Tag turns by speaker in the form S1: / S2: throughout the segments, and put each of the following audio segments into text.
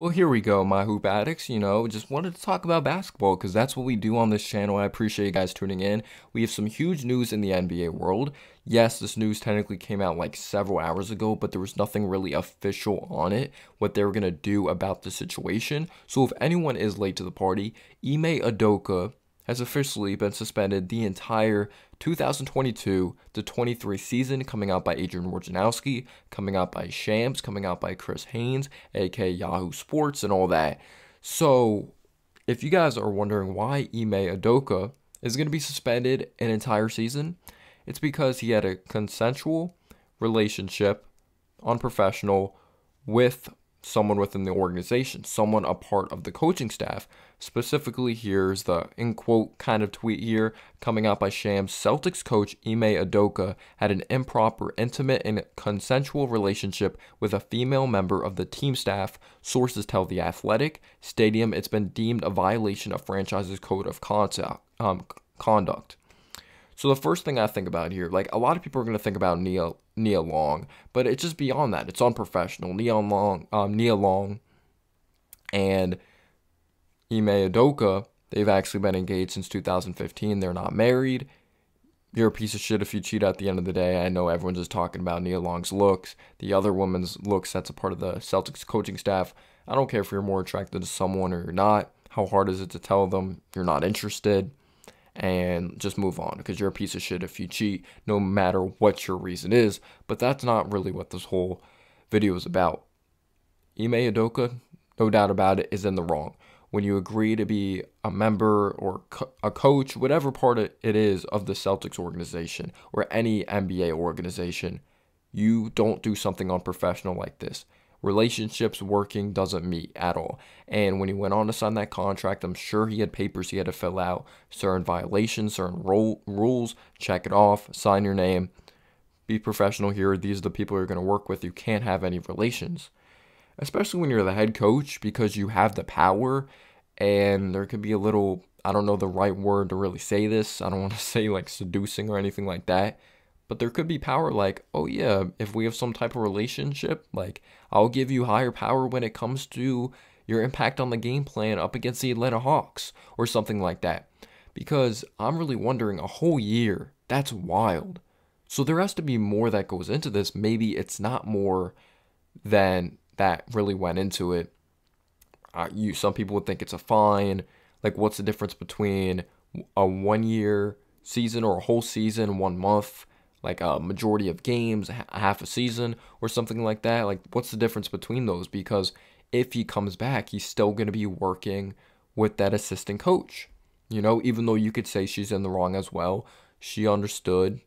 S1: Well, here we go, my hoop addicts. Just wanted to talk about basketball because that's what we do on this channel. I appreciate you guys tuning in. We have some huge news in the NBA world. Yes, this news technically came out like several hours ago, but there was nothing really official on it, what they were going to do about the situation. So if anyone is late to the party, Ime Udoka has officially been suspended the entire 2022 to 23 season, coming out by Adrian Wojnarowski, coming out by Shams, coming out by Chris Haynes, aka Yahoo Sports, and all that. So, if you guys are wondering why Ime Udoka is going to be suspended an entire season, it's because he had a consensual relationship, unprofessional, with someone within the organization, someone a part of the coaching staff. Specifically, here's the in quote kind of tweet here coming out by Shams. Celtics coach Ime Udoka had an improper, intimate, and consensual relationship with a female member of the team staff. Sources tell The Athletic. Stadium, it's been deemed a violation of franchise's code of conduct. So the first thing I think about here, like a lot of people are gonna think about Nia Long, but it's just beyond that. It's unprofessional. Nia Long, and Ime Udoka, they've actually been engaged since 2015. They're not married. You're a piece of shit if you cheat at the end of the day. I know everyone's just talking about Nia Long's looks, the other woman's looks that's a part of the Celtics coaching staff. I don't care if you're more attracted to someone or you're not. How hard is it to tell them you're not interested? And just move on because you're a piece of shit if you cheat, no matter what your reason is. But that's not really what this whole video is about. Ime Udoka, no doubt about it, is in the wrong. When you agree to be a member or a coach, whatever part it is of the Celtics organization or any NBA organization, you don't do something unprofessional like this. Relationships working doesn't meet at all. And when he went on to sign that contract, I'm sure he had papers he had to fill out, certain violations, certain rules, check it off, sign your name, be professional here. These are the people you're going to work with. You can't have any relations, especially when you're the head coach, because you have the power. And there could be a little, I don't know the right word to really say this. I don't want to say like seducing or anything like that. But there could be power like, oh yeah, if we have some type of relationship, like I'll give you higher power when it comes to your impact on the game plan up against the Atlanta Hawks or something like that. Because I'm really wondering, a whole year, that's wild. So there has to be more that goes into this. Maybe it's not more than that really went into it. Some people would think it's a fine. Like, what's the difference between a 1 year season or a whole season, 1 month? Like a majority of games, a half a season, or something like that. Like, what's the difference between those? Because if he comes back, he's still going to be working with that assistant coach. Even though you could say she's in the wrong as well, she understood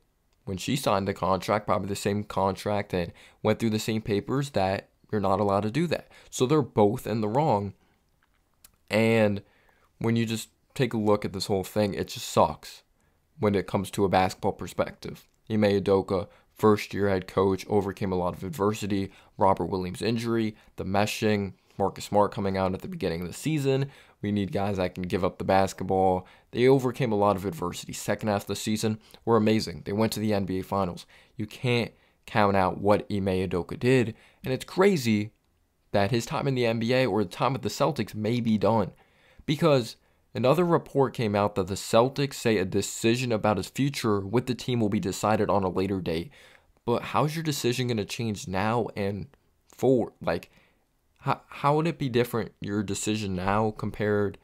S1: when she signed the contract, probably the same contract, and went through the same papers, that you're not allowed to do that. So they're both in the wrong. And when you just take a look at this whole thing, it just sucks when it comes to a basketball perspective. Ime Udoka, first-year head coach, overcame a lot of adversity. Robert Williams' injury, the meshing, Marcus Smart coming out at the beginning of the season. We need guys that can give up the basketball. They overcame a lot of adversity. Second half of the season were amazing. They went to the NBA Finals. You can't count out what Ime Udoka did, and it's crazy that his time in the NBA or the time with the Celtics may be done, because another report came out that the Celtics say a decision about his future with the team will be decided on a later date. But how's your decision going to change now and forward? Like, how would it be different, your decision now, compared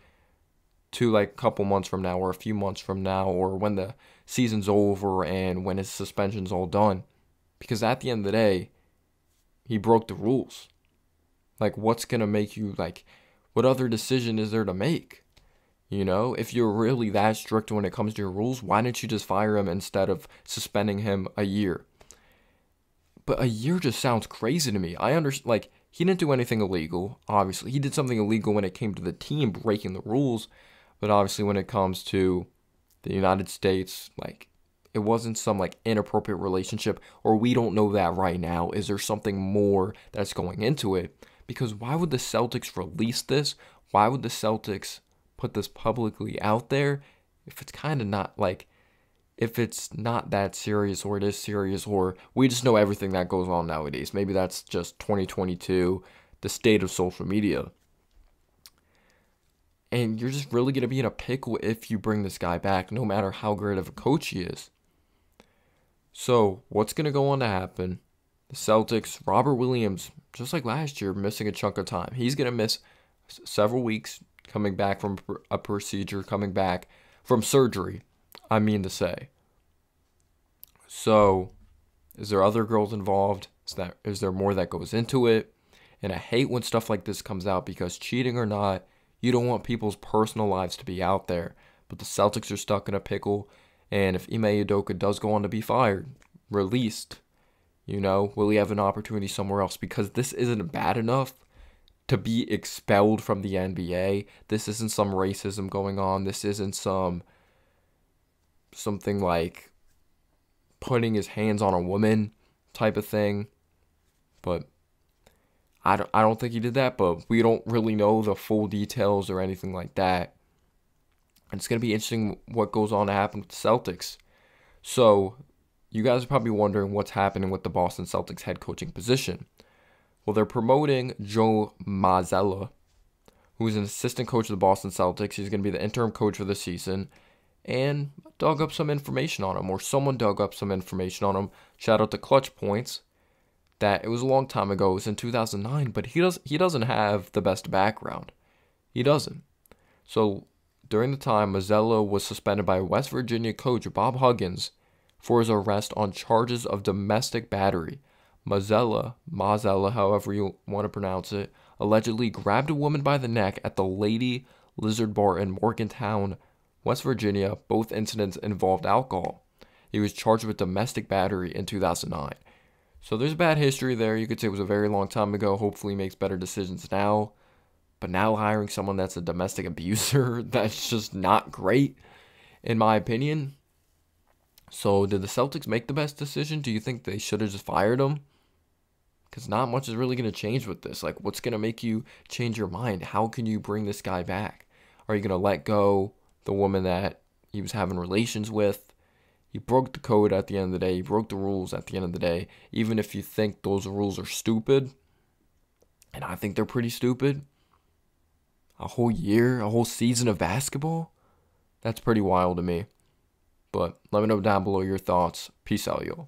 S1: to like a couple months from now or a few months from now, or when the season's over and when his suspension's all done? Because at the end of the day, he broke the rules. Like, what's going to make you, like, what other decision is there to make? If you're really that strict when it comes to your rules, why didn't you just fire him instead of suspending him a year? But a year just sounds crazy to me. I understand, like, he didn't do anything illegal, obviously. He did something illegal when it came to the team breaking the rules, but obviously when it comes to the United States, like, it wasn't some, like, inappropriate relationship, or we don't know that right now. Is there something more that's going into it? Because why would the Celtics release this? Why would the Celtics put this publicly out there if it's kind of not, like, if it's not that serious, or it is serious, or we just know everything that goes on nowadays? Maybe that's just 2022, the state of social media. And you're just really going to be in a pickle if you bring this guy back, no matter how great of a coach he is. So, what's going to go on to happen? The Celtics, Robert Williams, just like last year, missing a chunk of time. He's going to miss several weeks coming back from a procedure, coming back from surgery, I mean to say. So, is there other girls involved? Is there more that goes into it? And I hate when stuff like this comes out because cheating or not, you don't want people's personal lives to be out there. But the Celtics are stuck in a pickle. And if Ime Udoka does go on to be fired, released, will he have an opportunity somewhere else? Because this isn't bad enough to be expelled from the NBA. This isn't some racism going on. This isn't something like putting his hands on a woman type of thing. But I don't think he did that, but we don't really know the full details or anything like that. And it's going to be interesting what goes on to happen with the Celtics. So, you guys are probably wondering what's happening with the Boston Celtics head coaching position. Well, they're promoting Joe Mazzulla, who's an assistant coach of the Boston Celtics. He's going to be the interim coach for the season. And dug up some information on him, or someone dug up some information on him. Shout out to Clutch Points. That it was a long time ago. It was in 2009, but he doesn't have the best background. He doesn't. So, during the time, Mazzulla was suspended by West Virginia coach Bob Huggins for his arrest on charges of domestic battery. Mazzulla, however you want to pronounce it, allegedly grabbed a woman by the neck at the Lady Lizard Bar in Morgantown, West Virginia. Both incidents involved alcohol. He was charged with domestic battery in 2009. So there's bad history there. You could say it was a very long time ago. Hopefully he makes better decisions now. But now hiring someone that's a domestic abuser, that's just not great, in my opinion. So did the Celtics make the best decision? Do you think they should have just fired him? Because not much is really going to change with this. Like, what's going to make you change your mind? How can you bring this guy back? Are you going to let go the woman that he was having relations with? He broke the code at the end of the day. He broke the rules at the end of the day. Even if you think those rules are stupid, and I think they're pretty stupid, a whole year, a whole season of basketball? That's pretty wild to me. But let me know down below your thoughts. Peace out, y'all.